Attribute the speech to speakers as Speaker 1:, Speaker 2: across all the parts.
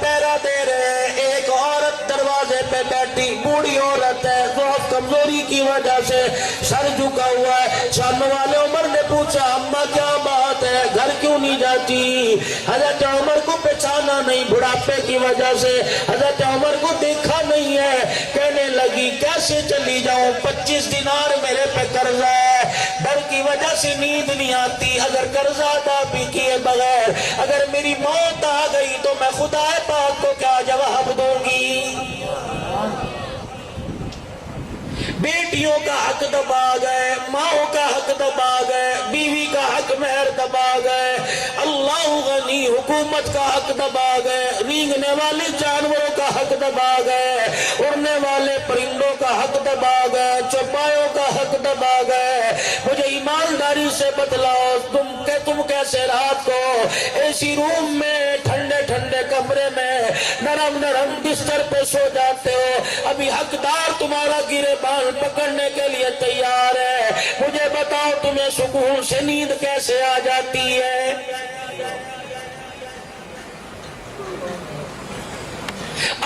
Speaker 1: پہرا دے رہے، ایک عورت دروازے پہ بیٹھی، بوڑھی عورت ہے، ضعف کمزوری کی وجہ سے سر جھکا ہوا ہے۔ سامنے والے عمر نے پوچھا اماں کیا بات ہے، گھر کیوں نہیں جاتی؟ حضرت عمر کو پہچانا نہیں، بڑھاپے کی وجہ سے حضرت عمر کو دیکھا نہیں ہے۔ کہنے لگی کیسے چلی جاؤں، 25 دینار میرے پہ قرض ہے، ڈر کی وجہ سے نیند نہیں آتی، اگر قرض ادا بھی کیے بغیر اگر میری موت آ گئی تو میں خدا پاک کو کیا جواب دوں گی؟ بیٹیوں کا حق دبا گئے، ماؤں کا حق دبا گئے، بیوی کا حق مہر دبا گئے، اللہ غنی حکومت کا حق دبا گئے، رینگنے والے جانوروں کا حق دبا گئے، اڑنے والے پرندوں کا حق دبا گئے، چوپایوں کا حق دبا گئے۔ مجھے ایمانداری سے بتلاؤ تم کیسے رات کو ایسی روم میں ٹھنڈے ٹھنڈے کمرے میں نرم نرم بستر پہ سو جاتے ہو؟ ابھی حقدار تمہارا گریبان پکڑنے کے لیے تیار ہے، مجھے بتاؤ تمہیں سکون سے نیند کیسے آ جاتی ہے؟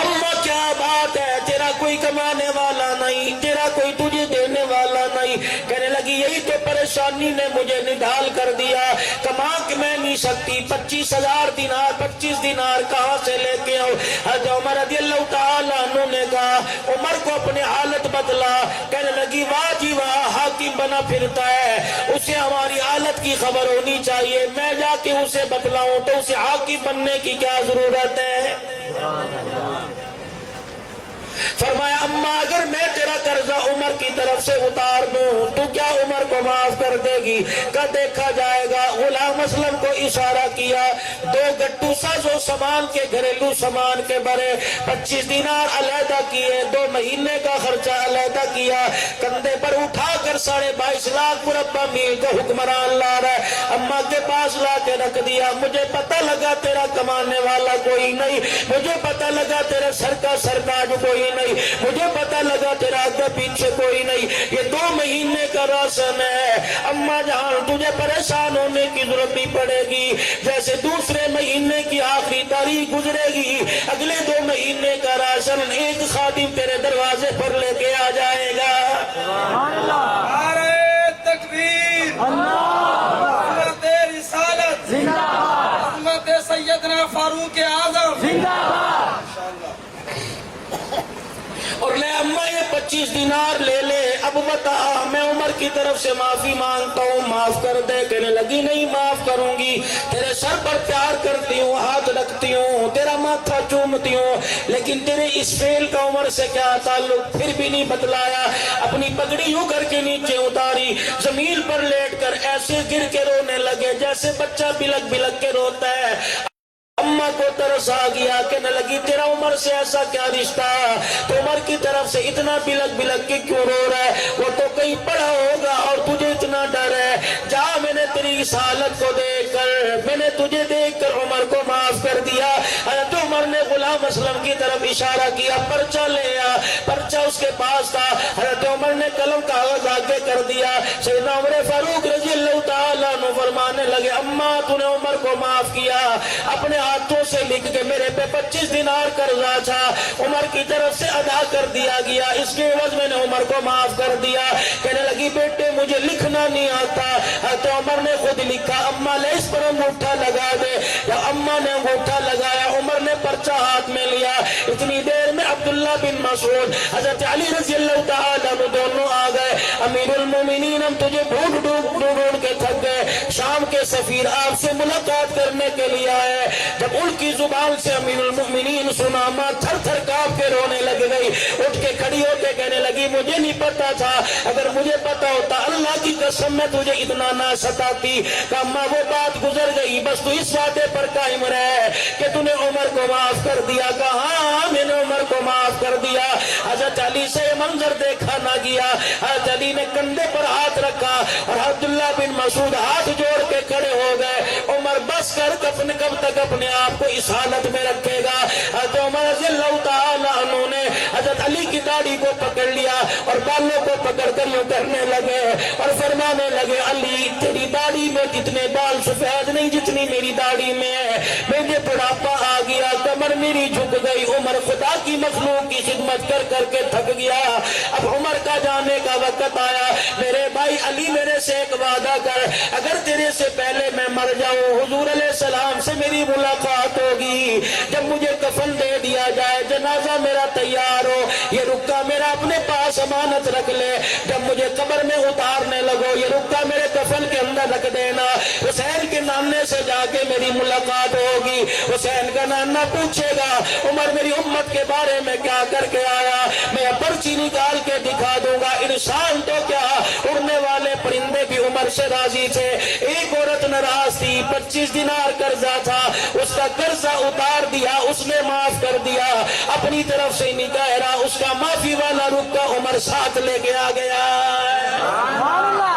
Speaker 1: اماں کیا بات ہے، تیرا کوئی کمانے والا نہیں، تیرا کوئی تجھے دینے والا نہیں۔ کہنے لگی یہی تو پریشانی نے مجھے نڈال کر دیا، کما کے میں نہیں سکتی، 25,000 دینار 25 دینار کہاں سے لے کے آؤں؟ حضرت عمر رضی اللہ تعالیٰ عنہ نے کہا عمر کو اپنے حالت بدلا۔ کہنے لگی واہ جی واہ، حاکم بنا پھرتا ہے، اسے ہماری حالت کی خبر ہونی چاہیے، میں جا کے اسے بتلاؤں تو اسے حاکم بننے کی کیا ضرورت ہے؟ فرمایا اماں اگر میں تیرا قرضہ عمر کی طرف سے اتار دوں تو کیا عمر کو معاف کر دے گی؟ کہ دیکھا جائے گا۔ غلام اسلم کو اشارہ کیا، 2 گٹو ساز و سامان کے گھریلو سامان کے برے 25 دینار علیحدہ کیے، 2 مہینے کا خرچہ علیحدہ کیا، کندھے پر اٹھا کر 22.5 لاکھ مربع میل کا حکمران لا رہا ہے، اماں کے پاس لا کے رکھ دیا۔ مجھے پتہ لگا تیرا کمانے والا کوئی نہیں، مجھے پتہ لگا تیرا سرتاج کوئی نہیں، مجھے پتہ لگا تیرا آگے پیچھے کوئی نہیں، یہ 2 مہینے کا راشن ہے۔ اماں جان تجھے پریشان ہونے کی ضرورت نہیں پڑے گی، جیسے دوسرے مہینے کی آخری تاریخ گزرے گی اگلے 2 مہینے کا راشن ایک خادم تیرے دروازے پر لے کے آ جائے گا۔
Speaker 2: نعرہ تکبیر، حضرت رسالت، عظمت سیدنا فاروق اعظم،
Speaker 1: اور لے اماں یہ 25 دینار لے لے، اب بتا میں عمر کی طرف سے معافی مانگتا ہوں، معاف کر دے۔ کہنے لگی نہیں معاف کروں گی، تیرے سر پر پیار کرتی ہوں، ہاتھ رکھتی ہوں، تیرا ماتھا چومتی ہوں، لیکن تیرے اس فعل کا عمر سے کیا تعلق؟ پھر بھی نہیں بتلایا۔ اپنی پگڑی یوں کر کے نیچے اتاری، زمین پر لیٹ کر ایسے گر کے رونے لگے جیسے بچہ بلک بلک کے روتا ہے۔ اماں کو ترس آ گیا، کہنے لگی تیرا عمر سے ایسا کیا رشتہ، تو عمر کی طرف سے اتنا بلک بلک کے کیوں رو رہا ہے؟ وہ تو کہیں پڑھا ہوگا اور تجھے اتنا ڈر ہے۔ جا میں نے تیری اس حالت کو دیکھ کر، میں نے تجھے دیکھ کر عمر کو معاف کر دیا۔ حضرت عمر نے غلام اسلم کی طرف اشارہ کیا، پرچہ لے آ۔ پرچہ اس کے پاس تھا، حضرت عمر نے قلم کاغذ آگے کر دیا۔ سیدنا عمر فاروق رضی اللہ تعالیٰ عنہ فرمانے لگے اماں تو نے عمر کو معاف کیا، اپنے ہاتھوں سے لکھ کے میرے پہ 25 دینار قرضہ تھا، عمر کی طرف سے ادا کر دیا گیا، اس کے عوض میں نے عمر کو معاف کر دیا۔ کہنے لگی بیٹے مجھے لکھنا نہیں آتا، حضرت عمر نے خود لکھا، اماں لے اس پر انگوٹھا لگا دے۔ یا اماں نے انگوٹھا لگایا، عمر نے پرچہ ہاتھ میں لیا۔ اتنی دیر میں عبداللہ بن مسعود، حضرت علی رضی اللہ تعالیٰ عنہ دونوں آ گئے۔ امیر المومنین ہم تجھے ڈھونڈ کے تھک گئے، شام کے سفیر آپ سے ملاقات کرنے کے لیے آئے۔ جب ان کی زبان سے امیر المؤمنین سنا، ماں تھر تھر کانپ کے رونے لگ گئی، اٹھ کے کھڑی ہو کے کہنے لگی مجھے نہیں پتا تھا، اگر مجھے پتا ہوتا اللہ کی قسم میں تجھے اتنا نہ ستاتی۔ کہ ماں وہ بات گزر گئی، بس تو اس وعدے پر قائم رہے کہ تو نے عمر کو معاف کر دیا۔ کہا ہاں میں نے عمر کو معاف کر دیا۔ حضرت علی سے منظر دیکھا نہ گیا، حضرت علی نے کندھے پر ہاتھ رکھا اور عبداللہ بن مسعود ہاتھ جوڑ کے کھڑے ہو گئے۔ عمر بس کر کب تک اپنے آپ کو اس حالت میں رکھے گا؟ حضرت عمر رضی اللہ تعالیٰ عنہ نے حضرت علی کی داڑھی کو پکڑ لیا اور بالوں کو پکڑ کر یوں کرنے لگے اور فرمانے لگے علی تیری داڑھی میں جتنے بال سفید نہیں جتنی میری داڑھی میں ہے، مجھے بڑھاپا آ گیا میری جھک گئی. عمر خدا کی مخلوق کی خدمت کر کر کے تھک گیا. اب عمر کا جانے کا وقت آیا. میرے بھائی علی میرے سے ایک وعدہ کر, اگر تیرے سے پہلے میں مر جاؤں حضور علیہ السلام سے میری ملاقات ہوگی. جب مجھے کفن دے دیا جائے, جنازہ میرا تیار ہو, یہ رکا میرا اپنے پاس امانت رکھ لے. جب مجھے قبر میں اتارنے لگو یہ رکا میرے کفن کے اندر رکھ دینا. حسین کے نانے سے جا کے میری ملاقات ہوگی. حسین کا نانا پوچھے گا عمر میری امت کے بارے میں کیا کر کے آیا, میں پرچی نکال کے دکھا دوں گا. انسان تو کیا اڑنے والے پرندے بھی عمر سے راضی تھے. ایک عورت ناراض تھی, 25 دینار قرضہ تھا, اس کا قرضہ اتار دیا, اس نے معاف کر دیا. اپنی طرف سے نہیں کہہ رہا, اس کا معافی والا رکا عمر ساتھ لے کے آ گیا.